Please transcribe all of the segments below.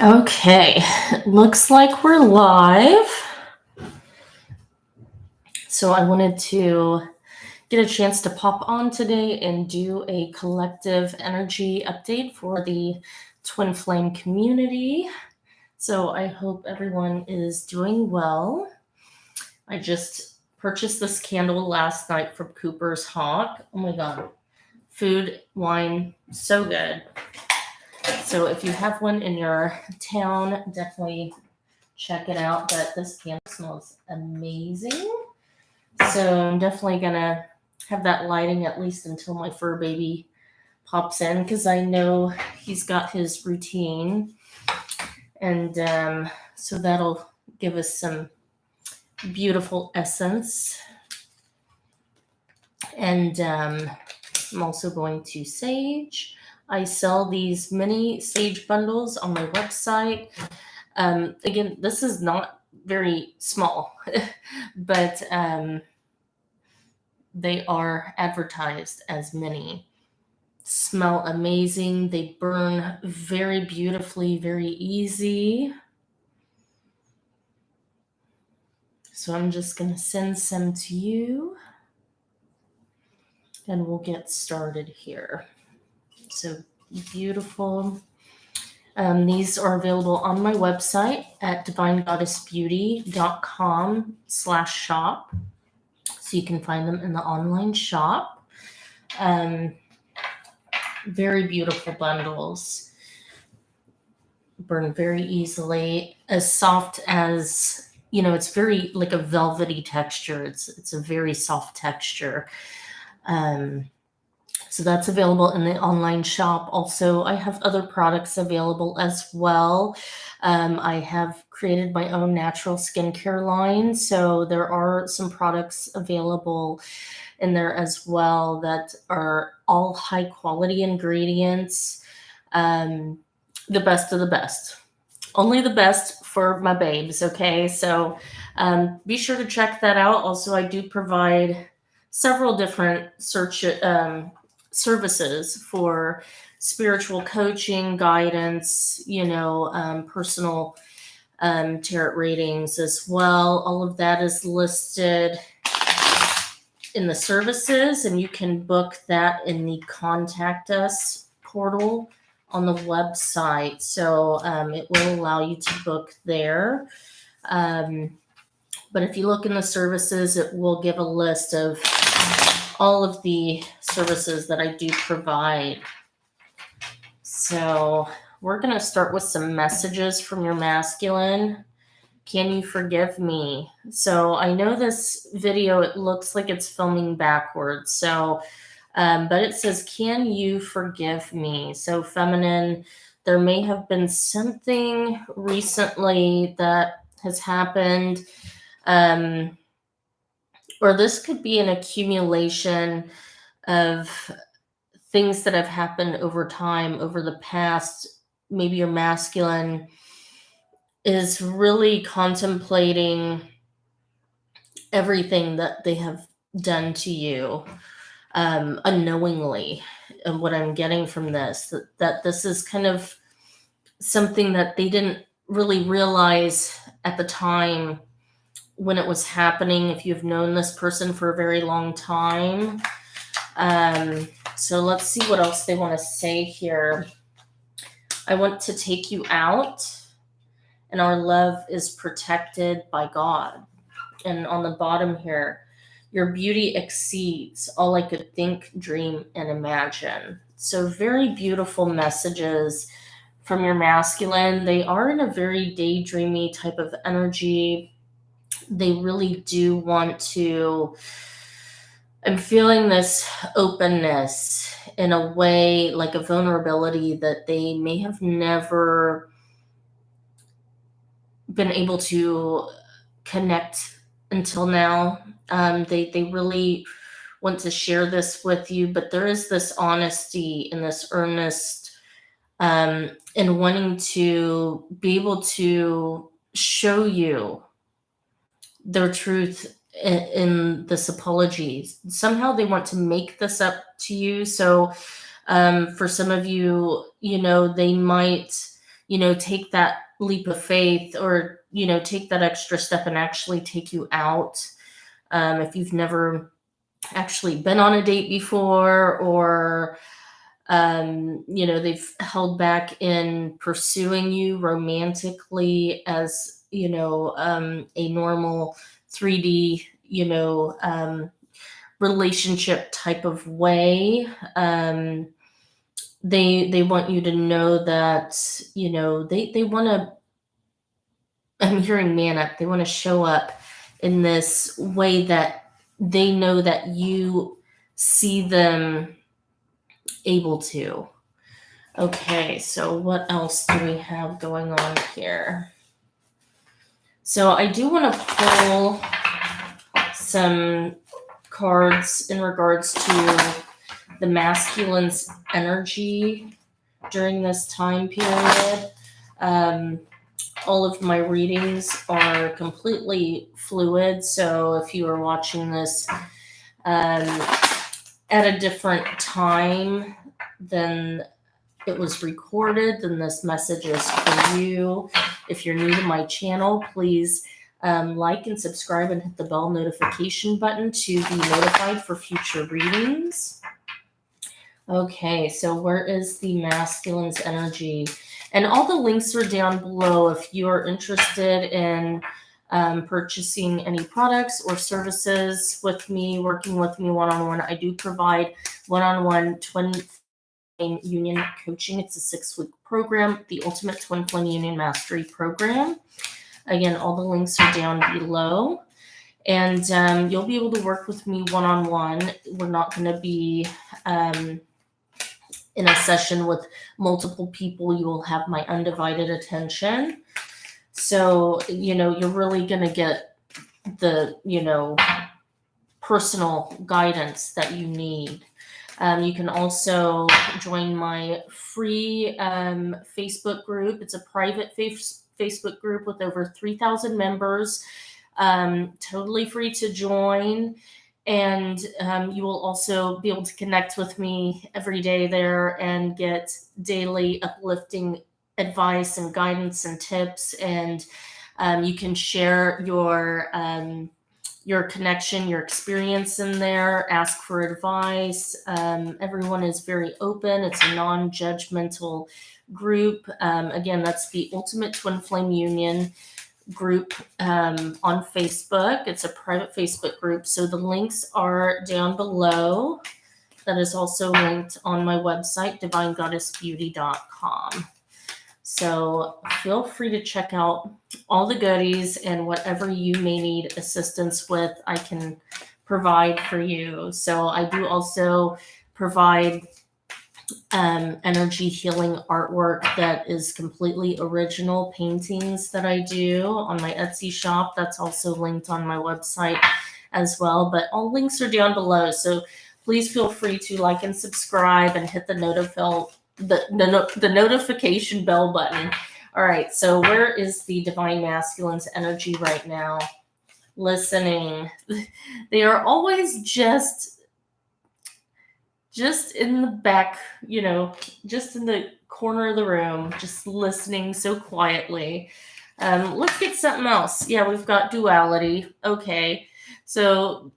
Okay, looks like we're live. So I wanted to get a chance to pop on today and do a collective energy update for the Twin Flame community. So I hope everyone is doing well. I just purchased this candle last night from Cooper's Hawk. Oh my god. Food, wine, so good. So if you have one in your town, definitely check it out. But this candle smells amazing. So I'm definitely gonna have that lighting at least until my fur baby pops in, because I know he's got his routine. And so that'll give us some beautiful essence. And I'm also going to sage. I sell these mini sage bundles on my website. Again, this is not very small, but they are advertised as mini. Smell amazing. They burn very beautifully, very easy. So I'm just going to send some to you and we'll get started here. So beautiful. These are available on my website at divinegoddessbeauty.com/shop. So you can find them in the online shop. Very beautiful bundles. Burn very easily. As soft as, it's very like a velvety texture. It's a very soft texture. So that's available in the online shop. Also, I have other products available as well. I have created my own natural skincare line. So there are some products available in there as well that are all high quality ingredients. The best of the best. Only the best for my babes, okay? So be sure to check that out. Also, I do provide several different services for spiritual coaching, guidance, personal tarot readings as well. All of that is listed in the services, and you can book that in the Contact Us portal on the website. So it will allow you to book there. But if you look in the services, it will give a list of all of the services that I do provide. So we're going to start with some messages from your masculine. Can you forgive me? So I know this video, it looks like it's filming backwards. So, but it says, can you forgive me? So feminine, there may have been something recently that has happened. Or this could be an accumulation of things that have happened over time, over the past. Maybe your masculine is really contemplating everything that they have done to you unknowingly. And what I'm getting from this, that this is kind of something that they didn't really realize at the time when it was happening, if you've known this person for a very long time. So let's see what else they want to say here. I want to take you out, and our love is protected by God. And on the bottom here, your beauty exceeds all I could think, dream, and imagine. So very beautiful messages from your masculine. They are in a very daydreamy type of energy. They really do want to, I'm feeling this openness in a way, like a vulnerability that they may have never been able to connect until now. They really want to share this with you, but there is this honesty and this earnest in wanting to be able to show you their truth in this apology. Somehow they want to make this up to you. So for some of you, they might take that leap of faith, or, take that extra step and actually take you out. If you've never actually been on a date before, or, they've held back in pursuing you romantically as, a normal 3D, relationship type of way. They want you to know that, they want to, I'm hearing man up, they want to show up in this way that they know that you see them able to. Okay, so what else do we have going on here? So I do want to pull some cards in regards to the masculine's energy during this time period. All of my readings are completely fluid, so if you are watching this at a different time than it was recorded, then this message is for you. If you're new to my channel, please like and subscribe and hit the bell notification button to be notified for future readings. Okay, so where is the masculine's energy? And all the links are down below if you are interested in purchasing any products or services with me, working with me one-on-one. I do provide one-on-one twin flame union coaching. It's a 6-week program, the Ultimate Twin Flame Union Mastery Program. Again, all the links are down below. And you'll be able to work with me one-on-one. We're not going to be in a session with multiple people. You will have my undivided attention. So, you're really going to get the, personal guidance that you need. You can also join my free Facebook group. It's a private Facebook group with over 3,000 members. Totally free to join. And you will also be able to connect with me every day there and get daily uplifting advice and guidance and tips. And you can share your connection, your experience in there, ask for advice. Everyone is very open. It's a non-judgmental group. Again, that's the Ultimate Twin Flame Union group on Facebook. It's a private Facebook group. So the links are down below. That is also linked on my website, divinegoddessbeauty.com. So feel free to check out all the goodies, and whatever you may need assistance with, I can provide for you. So I do also provide energy healing artwork that is completely original paintings that I do on my Etsy shop. That's also linked on my website as well, but all links are down below. So please feel free to like and subscribe and hit the notification bell button. All right, so where is the Divine Masculine's energy right now? Listening. They are always just in the back, just in the corner of the room, just listening so quietly. Let's get something else. Yeah, we've got duality. Okay, so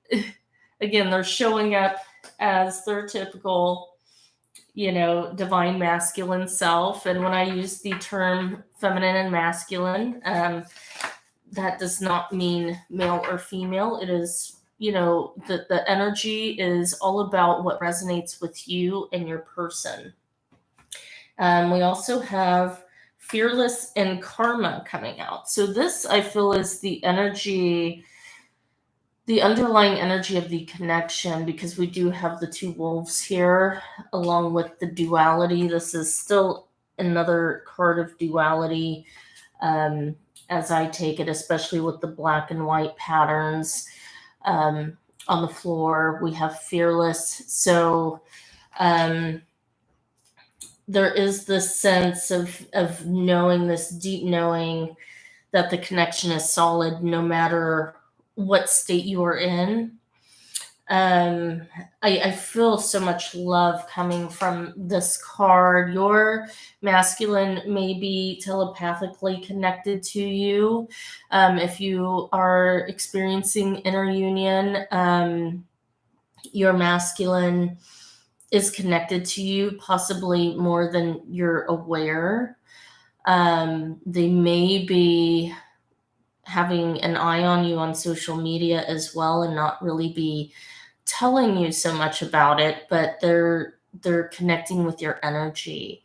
again, they're showing up as their typical, divine masculine self. And when I use the term feminine and masculine, that does not mean male or female. It is, the energy is all about what resonates with you and your person. We also have fearless and karma coming out. So this, I feel, is the energy, the underlying energy of the connection, because we do have the two wolves here along with the duality. This is still another card of duality, as I take it, especially with the black and white patterns. On the floor, we have fearless. So there is this sense of knowing, this deep knowing that the connection is solid no matter what state you are in. Um, I feel so much love coming from this card. Your masculine may be telepathically connected to you. If you are experiencing inner union, your masculine is connected to you, possibly more than you're aware. They may be having an eye on you on social media as well and not really be telling you so much about it, but they're connecting with your energy.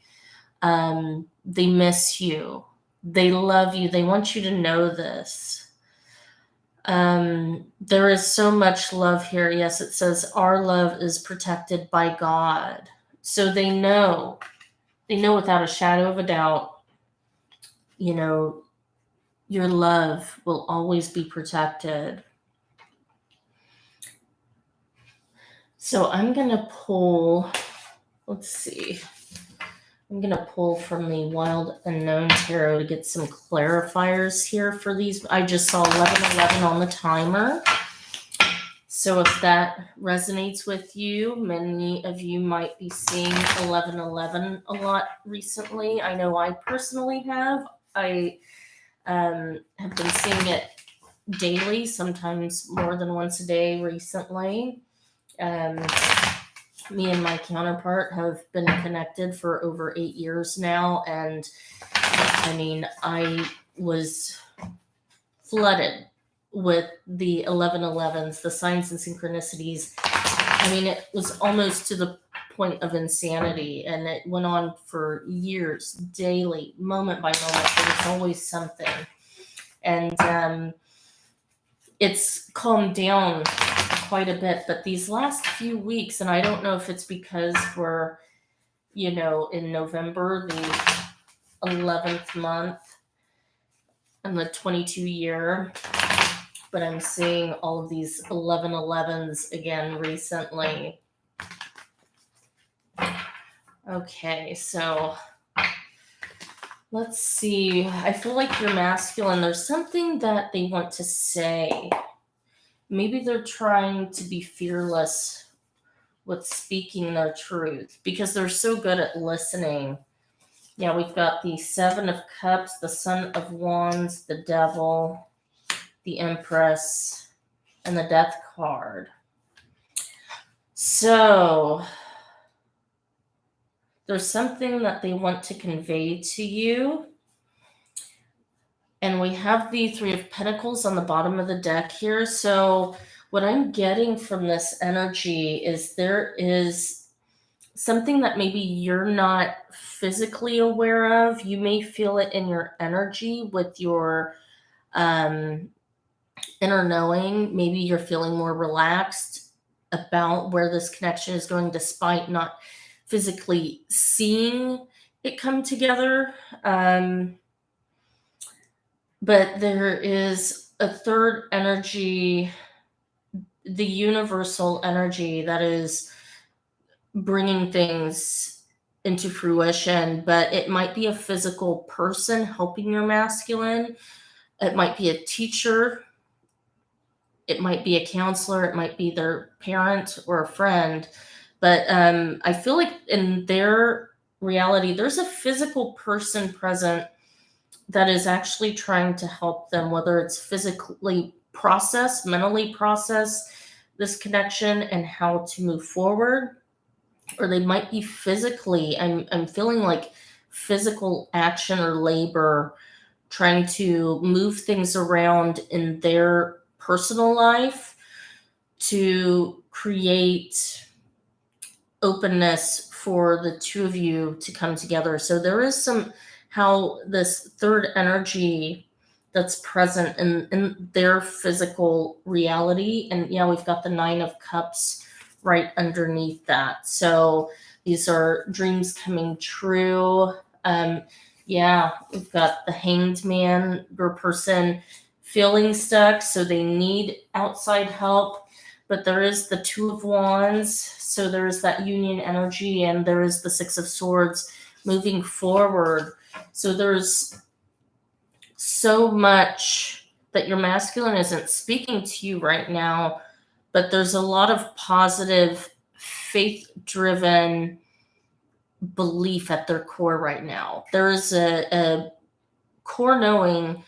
They miss you. They love you. They want you to know this. There is so much love here. Yes, it says our love is protected by God. So they know without a shadow of a doubt, you know, your love will always be protected. So I'm going to pull, let's see. I'm going to pull from the Wild Unknown Tarot to get some clarifiers here for these. I just saw 1111 on the timer. So if that resonates with you, many of you might be seeing 1111 a lot recently. I know I personally have. I have been seeing it daily, sometimes more than once a day recently. Me and my counterpart have been connected for over 8 years now, and I mean, I was flooded with the 1111s, the signs and synchronicities. I mean, it was almost to the point of insanity, and it went on for years, daily, moment by moment. There was always something. And it's calmed down quite a bit, but these last few weeks, and I don't know if it's because we're, in November, the 11th month and the 22 year, but I'm seeing all of these 1111s again recently. Okay, so let's see. I feel like you're masculine. There's something that they want to say. Maybe they're trying to be fearless with speaking their truth because they're so good at listening. Yeah, we've got the Seven of Cups, the Son of Wands, the Devil, the Empress, and the Death card. So there's something that they want to convey to you. And we have the Three of Pentacles on the bottom of the deck here. So what I'm getting from this energy is there is something that maybe you're not physically aware of. You may feel it in your energy with your inner knowing. Maybe you're feeling more relaxed about where this connection is going despite not physically seeing it come together. But there is a third energy, the universal energy that is bringing things into fruition, but it might be a physical person helping your masculine. It might be a teacher. It might be a counselor. It might be their parent or a friend. But I feel like in their reality, there's a physical person present that is actually trying to help them, whether it's physically process, mentally process this connection and how to move forward, or they might be physically, I'm feeling like physical action or labor, trying to move things around in their personal life to create openness for the two of you to come together. So there is some how this third energy that's present in their physical reality. And yeah, we've got the Nine of Cups right underneath that. So these are dreams coming true. Yeah, we've got the Hanged Man, your person feeling stuck, so they need outside help. But there is the Two of Wands, so there is that union energy, and there is the Six of Swords moving forward. So there's so much that your masculine isn't speaking to you right now, but there's a lot of positive, faith driven belief at their core right now. There is a core knowing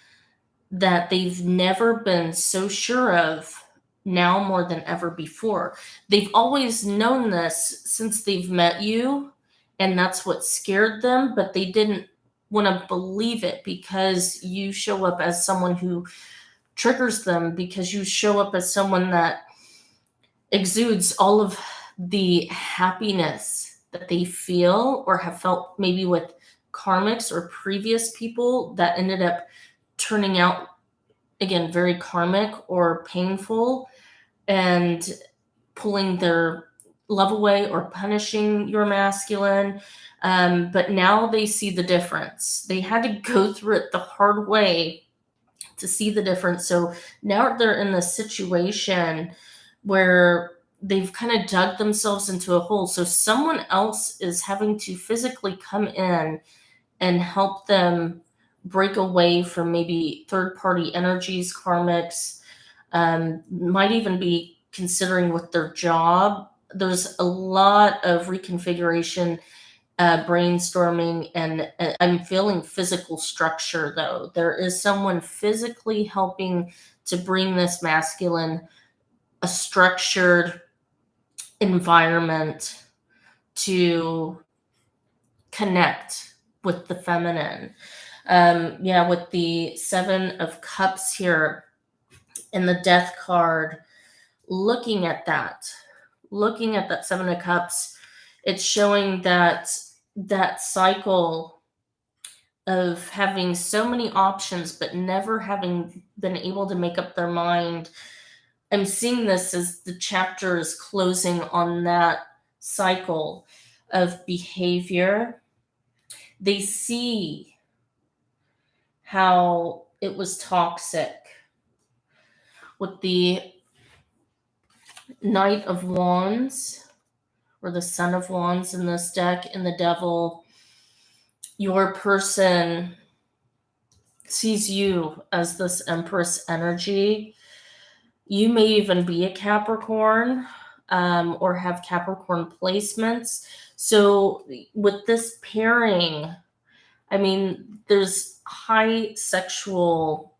that they've never been so sure of, now more than ever before. They've always known this since they've met you, and that's what scared them, but they didn't want to believe it because you show up as someone who triggers them, because you show up as someone that exudes all of the happiness that they feel or have felt, maybe with karmics or previous people that ended up turning out, again, very karmic or painful, and pulling their love away or punishing your masculine. But now they see the difference. They had to go through it the hard way to see the difference. So now they're in this situation where they've kind of dug themselves into a hole. So someone else is having to physically come in and help them break away from maybe third party energies, karmics, might even be considering with their job. There's a lot of reconfiguration, brainstorming, and I'm feeling physical structure though. There is someone physically helping to bring this masculine a structured environment to connect with the feminine. Yeah, with the Seven of Cups here and the Death card, looking at that Seven of Cups, it's showing that cycle of having so many options but never having been able to make up their mind. I'm seeing this as the chapter is closing on that cycle of behavior. They see how it was toxic with the Knight of Wands, or the Son of Wands in this deck, and the Devil. Your person sees you as this Empress energy. You may even be a Capricorn, or have Capricorn placements. So with this pairing, I mean, there's high sexual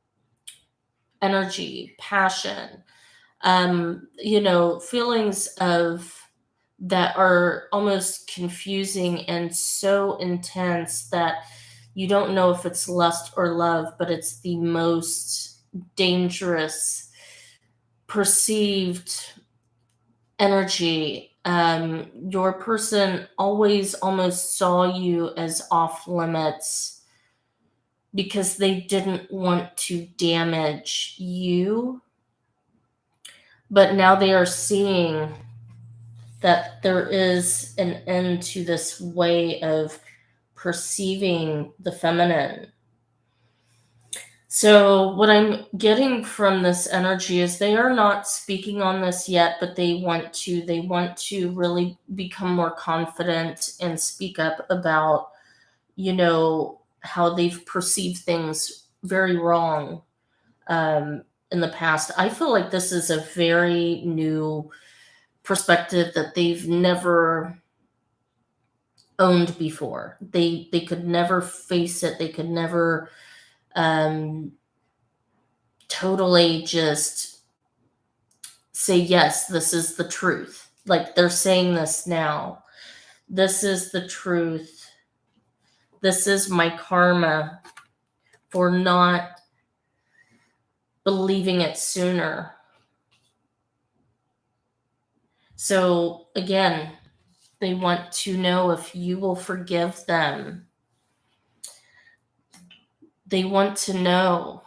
energy, passion, feelings of that are almost confusing and so intense that you don't know if it's lust or love, but it's the most dangerous perceived energy. Your person always almost saw you as off limits because they didn't want to damage you. But now they are seeing that there is an end to this way of perceiving the feminine. So what I'm getting from this energy is they are not speaking on this yet, but they want to really become more confident and speak up about, how they've perceived things very wrong, in the past. I feel like this is a very new perspective that they've never owned before. They could never face it. They could never totally just say, yes, this is the truth. Like they're saying this now. This is the truth. This is my karma for not believing it sooner. So again, they want to know if you will forgive them. They want to know.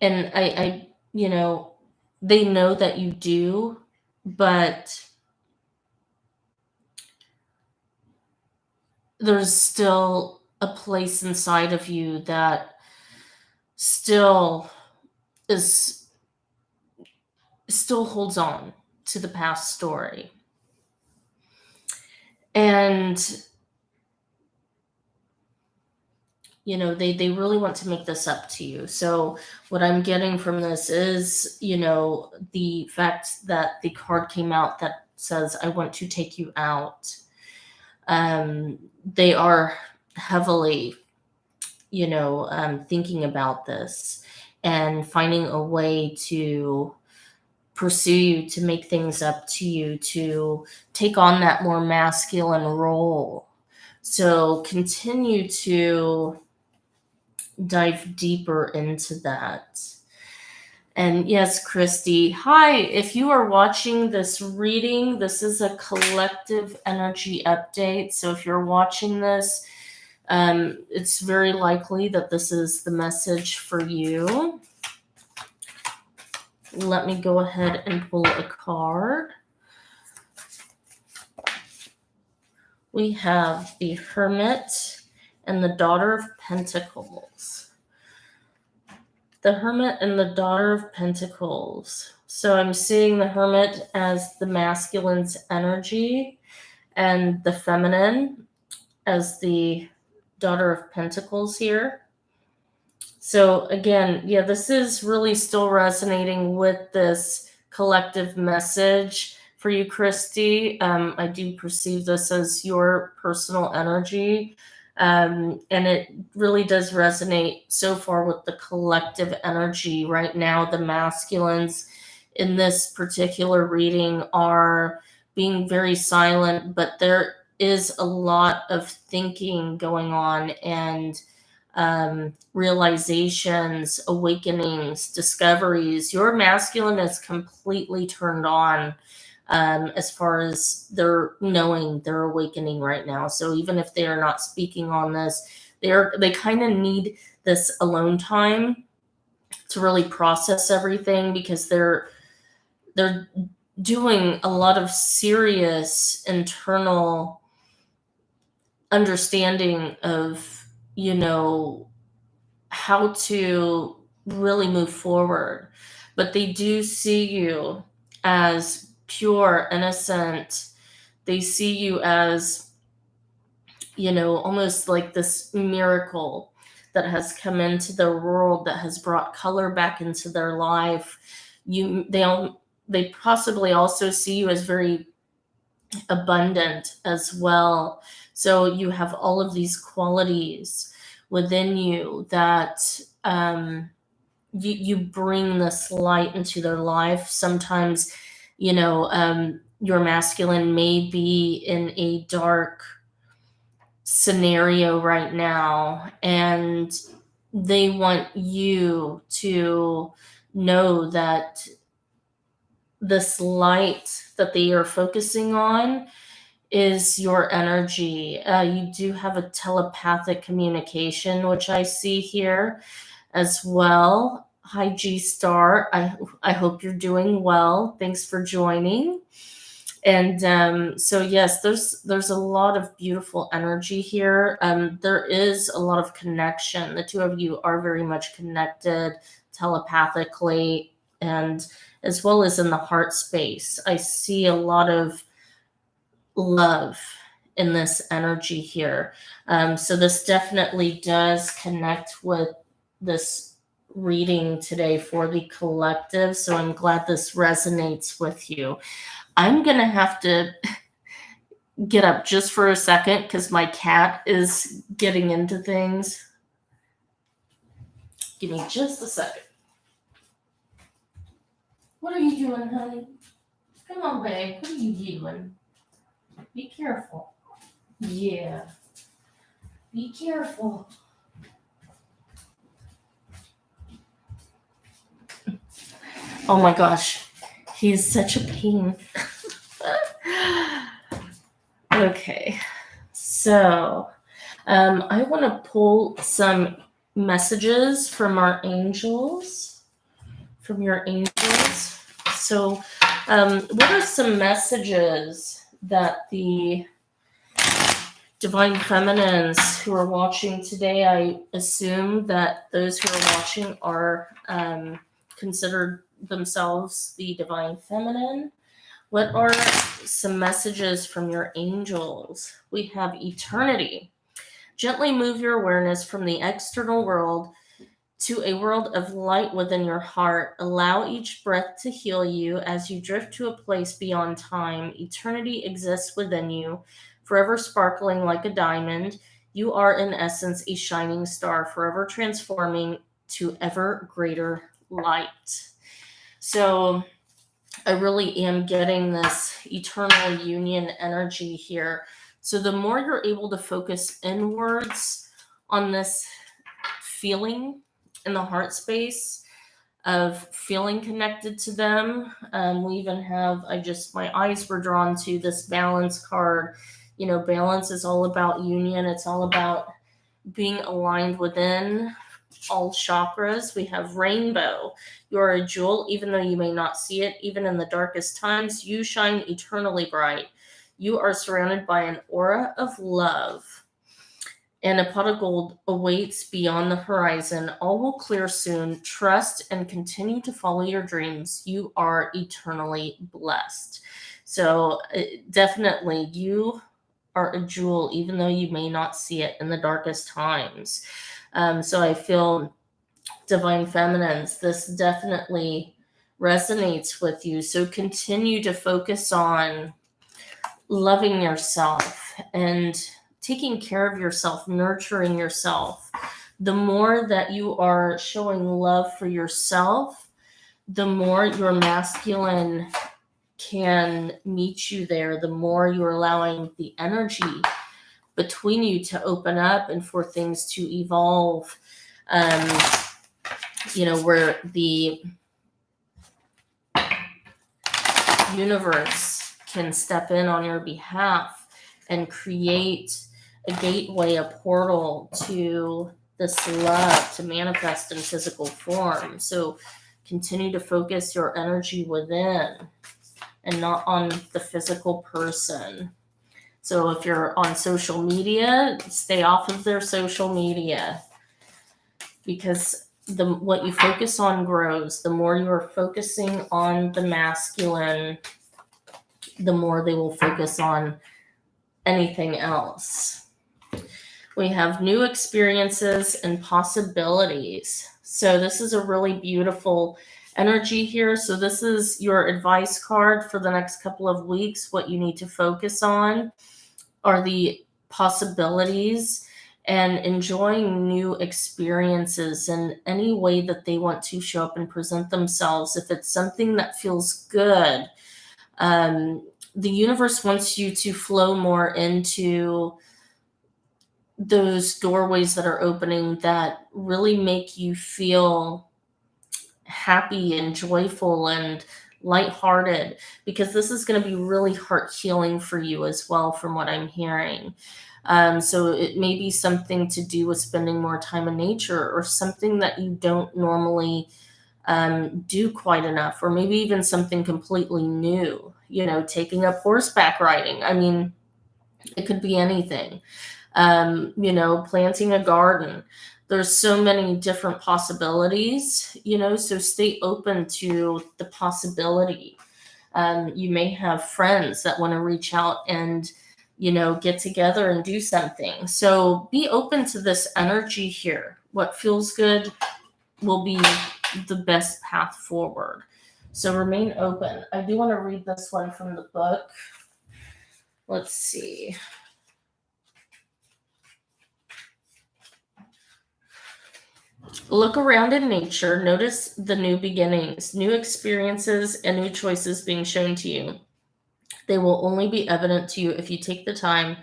And I they know that you do, but there's still a place inside of you that still holds on to the past story. And they really want to make this up to you. So what I'm getting from this is, the fact that the card came out that says, I want to take you out. They are heavily, thinking about this and finding a way to pursue you, to make things up to you, to take on that more masculine role. So continue to dive deeper into that. And yes, Christy, hi. If you are watching this reading, this is a collective energy update. So if you're watching this, it's very likely that this is the message for you. Let me go ahead and pull a card. We have the Hermit and the Daughter of Pentacles. The Hermit and the Daughter of Pentacles. So I'm seeing the Hermit as the masculine's energy and the feminine as the Daughter of Pentacles here. So again, yeah, this is really still resonating with this collective message for you, Christy. I do perceive this as your personal energy. And it really does resonate so far with the collective energy. Right now, the masculines in this particular reading are being very silent, but there is a lot of thinking going on and realizations, awakenings, discoveries. Your masculine is completely turned on as far as they're knowing, they're awakening right now. So even if they are not speaking on this, they kind of need this alone time to really process everything, because they're doing a lot of serious internal understanding of, how to really move forward. But they do see you as pure, innocent. They see you as, almost like this miracle that has come into their world, that has brought color back into their life. They possibly also see you as very abundant as well. So you have all of these qualities within you that you bring this light into their life. Sometimes, your masculine may be in a dark scenario right now, and they want you to know that this light that they are focusing on is your energy. You do have a telepathic communication, which I see here as well. Hi, G Star. I hope you're doing well. Thanks for joining. And so yes, there's a lot of beautiful energy here. There is a lot of connection. The two of you are very much connected telepathically, and as well as in the heart space. I see a lot of love in this energy here. So this definitely does connect with this reading today for the collective. So I'm glad this resonates with you. I'm going to have to get up just for a second because my cat is getting into things. Give me just a second. What are you doing, honey? Come on, babe. What are you doing? Be careful. Yeah. Be careful. Oh my gosh. He's such a pain. Okay. So, I want to pull some messages from our angels, from your angels. So, what are some messages that the Divine Feminines who are watching today, I assume that those who are watching are considered themselves the Divine Feminine. What are some messages from your angels? We have eternity. Gently move your awareness from the external world to a world of light within your heart. Allow each breath to heal you as you drift to a place beyond time. Eternity exists within you, forever sparkling like a diamond. You are, in essence, a shining star, forever transforming to ever greater light. So, I really am getting this eternal union energy here. So, the more you're able to focus inwards on this feeling in the heart space of feeling connected to them. We even have, my eyes were drawn to this balance card. You know, balance is all about union, it's all about being aligned within all chakras. We have rainbow. You're a jewel, even though you may not see it. Even in the darkest times, you shine eternally bright. You are surrounded by an aura of love, and a pot of gold awaits beyond the horizon. All will clear soon. Trust and continue to follow your dreams. You are eternally blessed. So definitely, you are a jewel, even though you may not see it in the darkest times. So I feel, Divine Feminines, this definitely resonates with you. So continue to focus on loving yourself and taking care of yourself, nurturing yourself. The more that you are showing love for yourself, the more your masculine can meet you there, the more you're allowing the energy between you to open up and for things to evolve. Where the universe can step in on your behalf and create a gateway, a portal to this love to manifest in physical form. So continue to focus your energy within and not on the physical person. So if you're on social media, stay off of their social media, because what you focus on grows. The more you are focusing on the masculine, the more they will focus on anything else. We have new experiences and possibilities. So this is a really beautiful energy here. So this is your advice card for the next couple of weeks. What you need to focus on are the possibilities and enjoying new experiences in any way that they want to show up and present themselves. If it's something that feels good, the universe wants you to flow more into those doorways that are opening that really make you feel happy and joyful and lighthearted, because this is going to be really heart healing for you as well, from what I'm hearing. So it may be something to do with spending more time in nature, or something that you don't normally do quite enough, or maybe even something completely new, taking up horseback riding. I mean, it could be anything. Planting a garden. There's so many different possibilities, so stay open to the possibility. You may have friends that want to reach out and, get together and do something. So be open to this energy here. What feels good will be the best path forward. So remain open. I do want to read this one from the book. Let's see. Look around in nature, notice the new beginnings, new experiences, and new choices being shown to you. They will only be evident to you if you take the time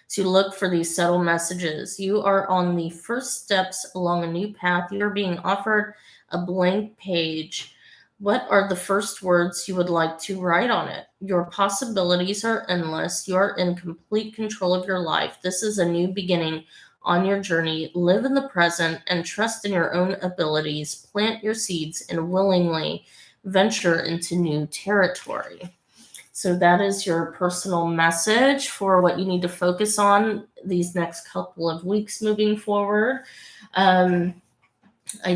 to look for these subtle messages. You are on the first steps along a new path. You are being offered a blank page. What are the first words you would like to write on it? Your possibilities are endless. You are in complete control of your life. This is a new beginning on your journey. Live in the present and trust in your own abilities. Plant your seeds and willingly venture into new territory. So that is your personal message for what you need to focus on these next couple of weeks moving forward. I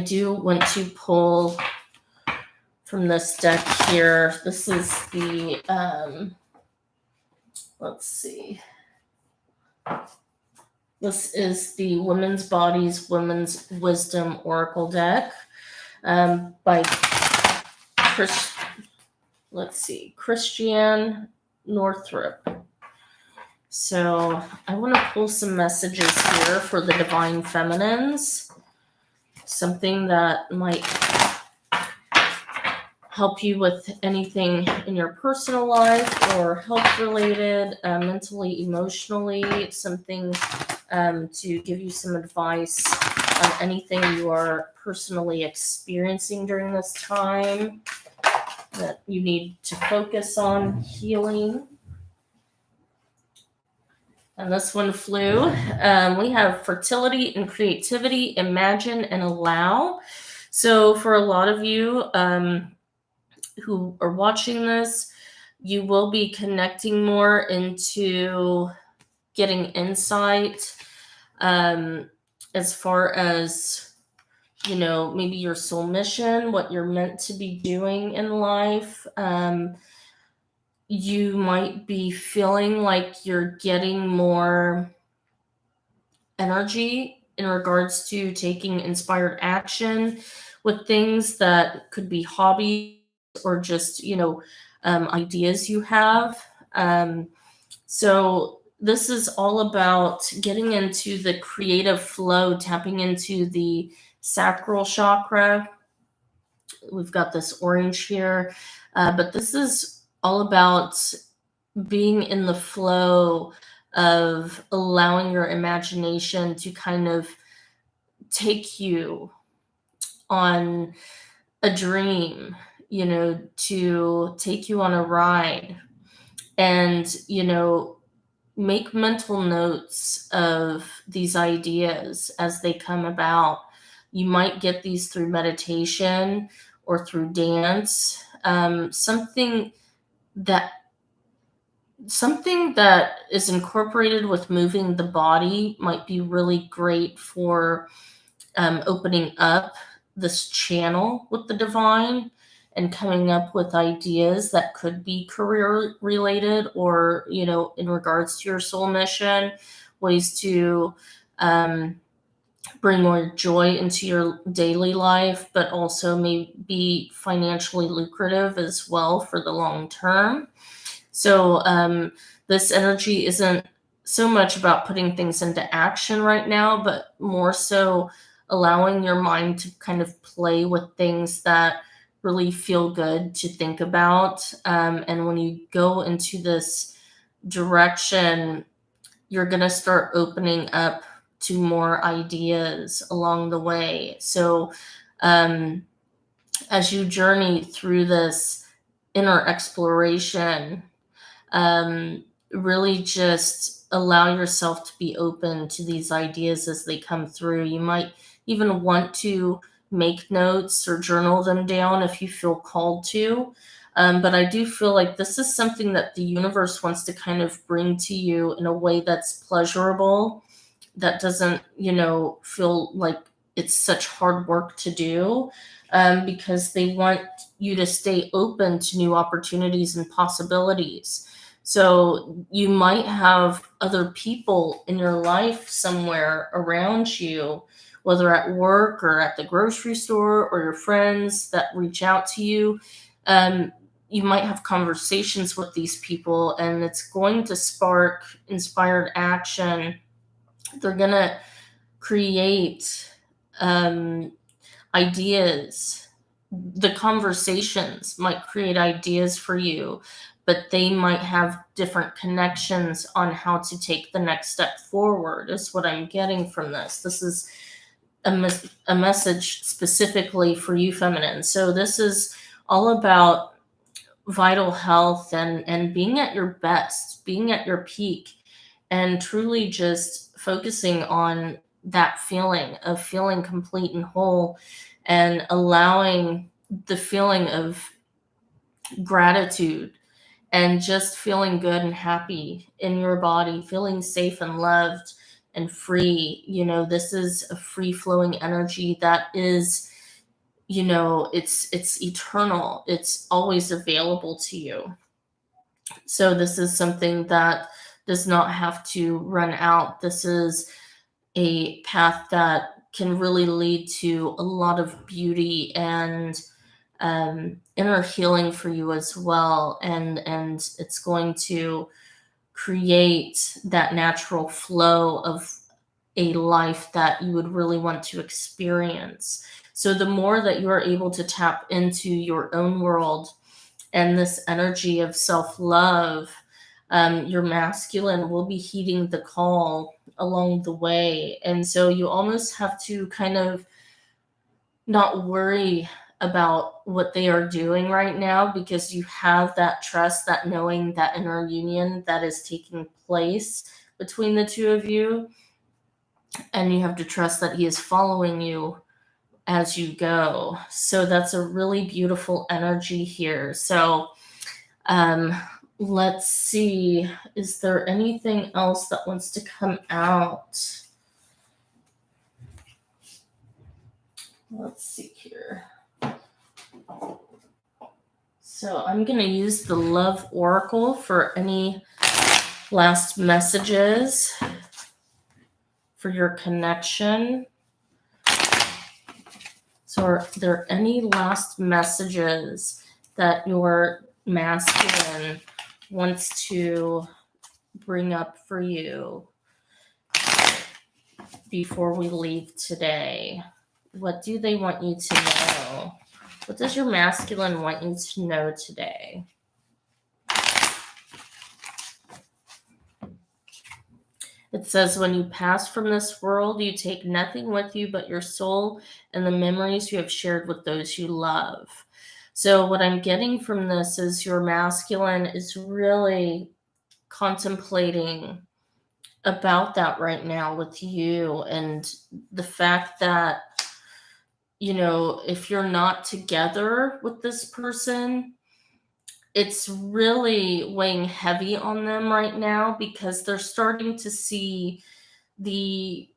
do want to pull from this deck here. This is the, let's see. This is the Women's Bodies, Women's Wisdom Oracle deck by Chris. Let's see, Christiane Northrup. So I want to pull some messages here for the Divine Feminines. Something that might help you with anything in your personal life or health related, mentally, emotionally, something to give you some advice on anything you are personally experiencing during this time that you need to focus on healing. And this one flew. We have fertility and creativity, imagine and allow. So for a lot of you who are watching this, you will be connecting more into getting insight as far as, maybe your soul mission, what you're meant to be doing in life. You might be feeling like you're getting more energy in regards to taking inspired action with things that could be hobbies or just, ideas you have. So this is all about getting into the creative flow, tapping into the sacral chakra. We've got this orange here, but this is all about being in the flow of allowing your imagination to kind of take you on a dream, to take you on a ride and, make mental notes of these ideas as they come about. You might get these through meditation or through dance, that something that is incorporated with moving the body might be really great for opening up this channel with the divine and coming up with ideas that could be career related or, in regards to your soul mission, ways to bring more joy into your daily life, but also may be financially lucrative as well for the long term. So this energy isn't so much about putting things into action right now, but more so allowing your mind to kind of play with things that really feel good to think about. And when you go into this direction, you're going to start opening up to more ideas along the way. So as you journey through this inner exploration, really just allow yourself to be open to these ideas as they come through. You might even want to make notes or journal them down if you feel called to. But I do feel like this is something that the universe wants to kind of bring to you in a way that's pleasurable, that doesn't, feel like it's such hard work to do, because they want you to stay open to new opportunities and possibilities. So you might have other people in your life somewhere around you, whether at work or at the grocery store or your friends that reach out to you. You might have conversations with these people and it's going to spark inspired action. They're going to create ideas. The conversations might create ideas for you, but they might have different connections on how to take the next step forward, is what I'm getting from this. This is a message specifically for you feminine. So this is all about vital health and being at your best, being at your peak, and truly just focusing on that feeling of feeling complete and whole and allowing the feeling of gratitude and just feeling good and happy in your body, feeling safe and loved and free. This is a free flowing energy that is, it's eternal. It's always available to you. So this is something that does not have to run out. This is a path that can really lead to a lot of beauty and inner healing for you as well. And it's going to create that natural flow of a life that you would really want to experience. So the more that you are able to tap into your own world and this energy of self love, your masculine will be heeding the call along the way. And so you almost have to kind of not worry about what they are doing right now, because you have that trust, that knowing, that inner union that is taking place between the two of you. And you have to trust that he is following you as you go. So that's a really beautiful energy here. So um, let's see. Is there anything else that wants to come out? Let's see here. So I'm going to use the Love Oracle for any last messages for your connection. So are there any last messages that your masculine wants to bring up for you before we leave today? What do they want you to know? What does your masculine want you to know today? It says, when you pass from this world, you take nothing with you but your soul and the memories you have shared with those you love. So what I'm getting from this is your masculine is really contemplating about that right now with you, and the fact that, if you're not together with this person, it's really weighing heavy on them right now, because they're starting to see the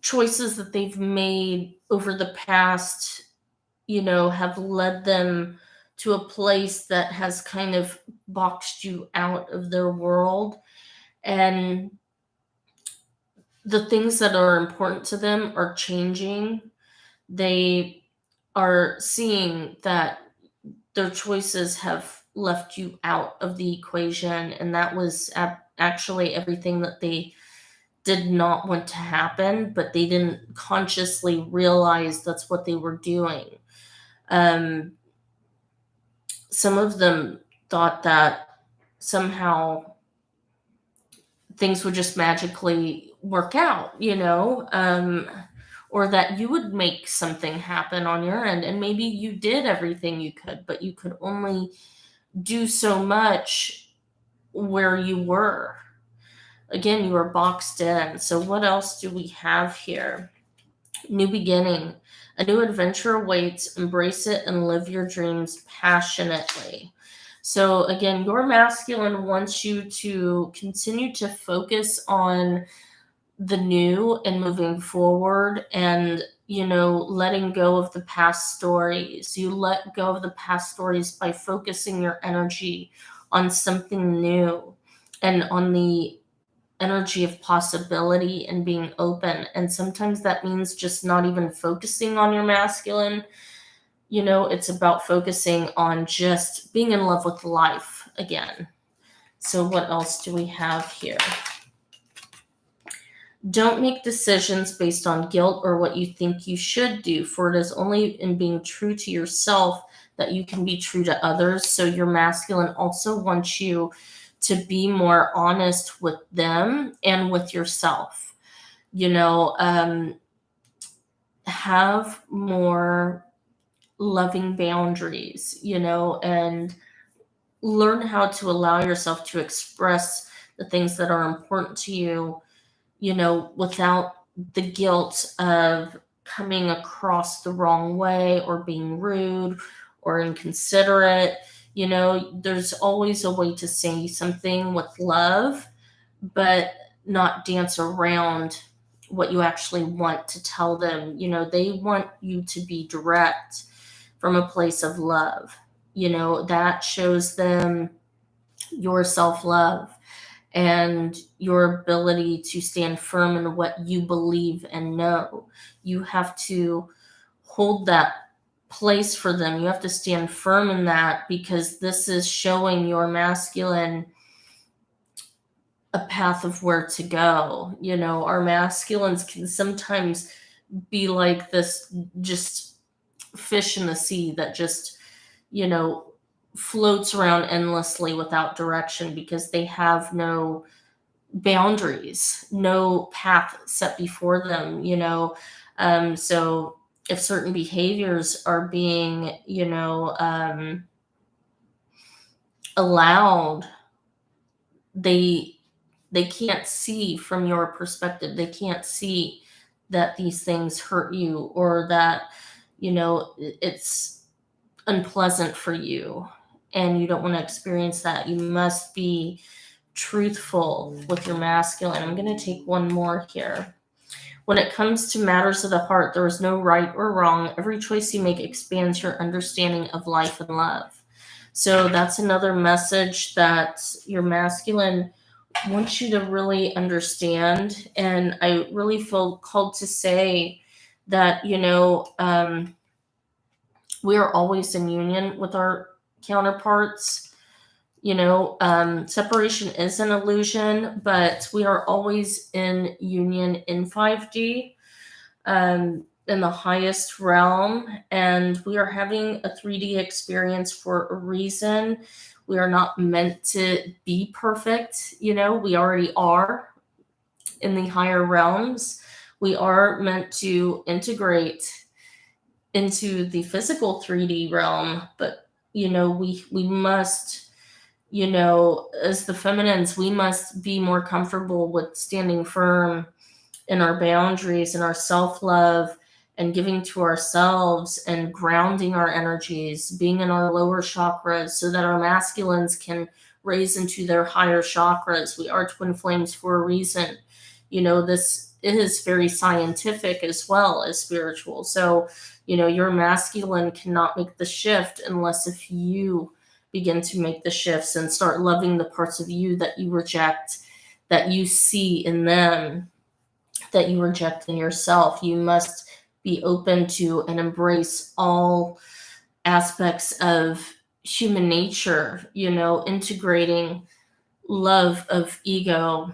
choices that they've made over the past, have led them to a place that has kind of boxed you out of their world. And the things that are important to them are changing. They are seeing that their choices have left you out of the equation, and that was actually everything that they did not want to happen, but they didn't consciously realize that's what they were doing. Some of them thought that somehow things would just magically work out, or that you would make something happen on your end. And maybe you did everything you could, but you could only do so much where you were. Again, you were boxed in. So what else do we have here? New beginning. A new adventure awaits. Embrace it and live your dreams passionately. So again, your masculine wants you to continue to focus on the new and moving forward, and letting go of the past stories. You let go of the past stories by focusing your energy on something new and on the energy of possibility and being open. And sometimes that means just not even focusing on your masculine. It's about focusing on just being in love with life again. So what else do we have here? Don't make decisions based on guilt or what you think you should do, for it is only in being true to yourself that you can be true to others. So your masculine also wants you to be more honest with them and with yourself. Have more loving boundaries, and learn how to allow yourself to express the things that are important to you, without the guilt of coming across the wrong way or being rude or inconsiderate. There's always a way to say something with love, but not dance around what you actually want to tell them. They want you to be direct from a place of love. That shows them your self-love. and your ability to stand firm in what you believe and know. You have to hold that place for them. You have to stand firm in that, because this is showing your masculine a path of where to go. Our masculines can sometimes be like this just fish in the sea that just, you know, floats around endlessly without direction, because they have no boundaries, no path set before them. So if certain behaviors are being, allowed, they they can't see from your perspective. They can't see that these things hurt you, or that, it's unpleasant for you, and you don't want to experience that. You must be truthful with your masculine. I'm going to take one more here. When it comes to matters of the heart, there is no right or wrong. Every choice you make expands your understanding of life and love. So that's another message that your masculine wants you to really understand. And I really feel called to say that, we are always in union with our counterparts. Separation is an illusion, but we are always in union in 5D, in the highest realm, and we are having a 3D experience for a reason. We are not meant to be perfect. We already are in the higher realms. We are meant to integrate into the physical 3D realm, but we must, as the feminines, we must be more comfortable with standing firm in our boundaries and our self-love, and giving to ourselves and grounding our energies, being in our lower chakras, so that our masculines can raise into their higher chakras. We are twin flames for a reason. This is very scientific as well as spiritual. So, your masculine cannot make the shift unless if you begin to make the shifts and start loving the parts of you that you reject, that you see in them, that you reject in yourself. You must be open to and embrace all aspects of human nature, integrating love of ego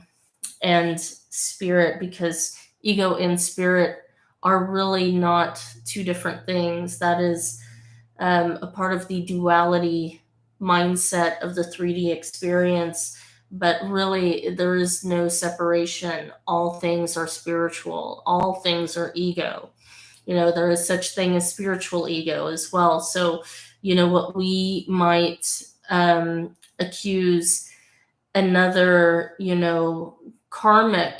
and spirit, because ego and spirit are really not two different things. That is a part of the duality mindset of the 3D experience. But really, there is no separation. All things are spiritual. All things are ego. There is such thing as spiritual ego as well. So, what we might accuse another, karmic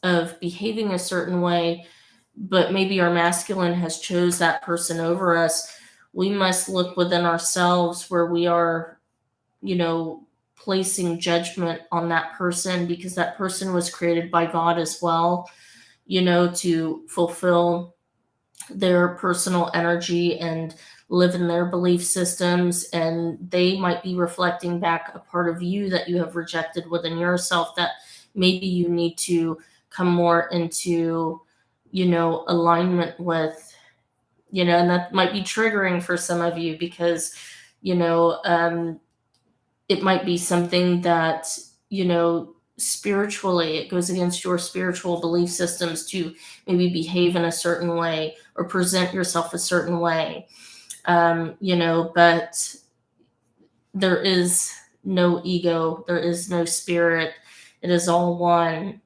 of behaving a certain way, but maybe our masculine has chose that person over us. We must look within ourselves where we are, placing judgment on that person, because that person was created by God as well, to fulfill their personal energy and live in their belief systems. And they might be reflecting back a part of you that you have rejected within yourself, that maybe you need to come more into, alignment with, and that might be triggering for some of you, because, it might be something that, spiritually, it goes against your spiritual belief systems to maybe behave in a certain way or present yourself a certain way. But there is no ego, there is no spirit. It is all one.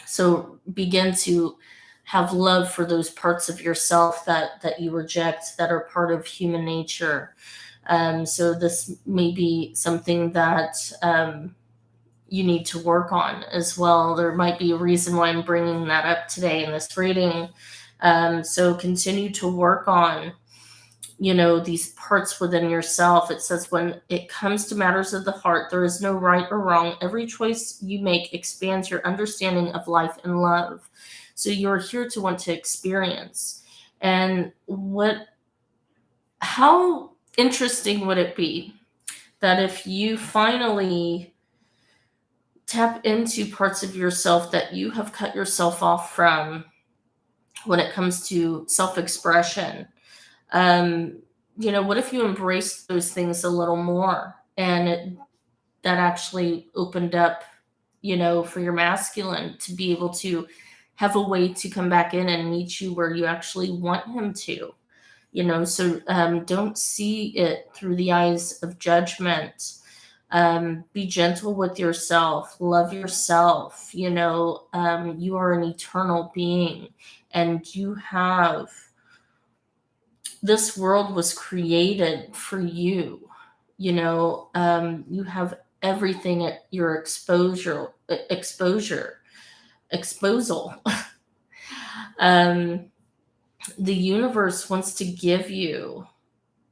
So begin to have love for those parts of yourself that you reject, that are part of human nature. So this may be something that you need to work on as well. There might be a reason why I'm bringing that up today in this reading. So continue to work on, these parts within yourself. It says, when it comes to matters of the heart, there is no right or wrong. Every choice you make expands your understanding of life and love. So you're here to want to experience. And how interesting would it be that if you finally tap into parts of yourself that you have cut yourself off from when it comes to self-expression. Um, what if you embrace those things a little more, and that actually opened up, for your masculine to be able to have a way to come back in and meet you where you actually want him to. So don't see it through the eyes of judgment. Be gentle with yourself, love yourself. You are an eternal being, and this world was created for you. You have everything at your exposal. um, the universe wants to give you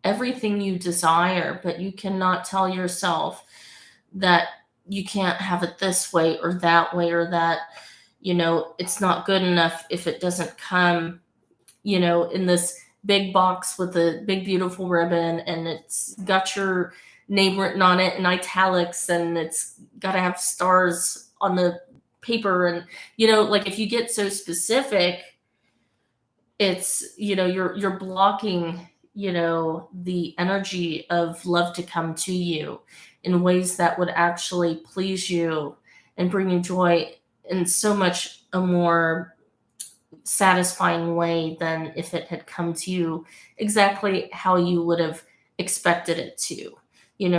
everything you desire, but you cannot tell yourself that you can't have it this way or that way, or that, it's not good enough if it doesn't come, in this big box with a big, beautiful ribbon, and it's got your name written on it in italics, and it's got to have stars on the paper. And, like, if you get so specific, it's, you're blocking, the energy of love to come to you in ways that would actually please you and bring you joy in so much a more satisfying way than if it had come to you exactly how you would have expected it to.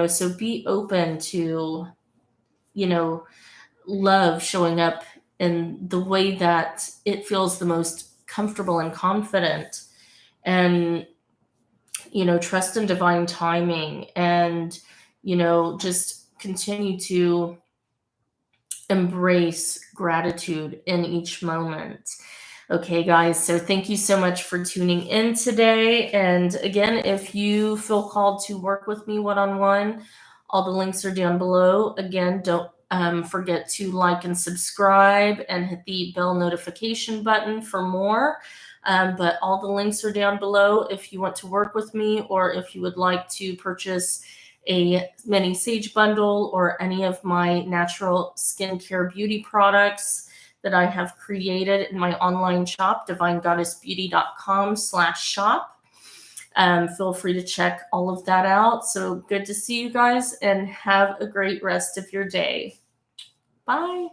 So be open to, you know love showing up in the way that it feels the most comfortable and confident. And, trust in divine timing, and, just continue to embrace gratitude in each moment. Okay, guys, so thank you so much for tuning in today. And again, if you feel called to work with me one on one, all the links are down below. Again, don't forget to like and subscribe and hit the bell notification button for more. But all the links are down below if you want to work with me, or if you would like to purchase a mini sage bundle or any of my natural skincare beauty products that I have created in my online shop, divinegoddessbeauty.com/shop. Feel free to check all of that out. So good to see you guys, and have a great rest of your day. Bye.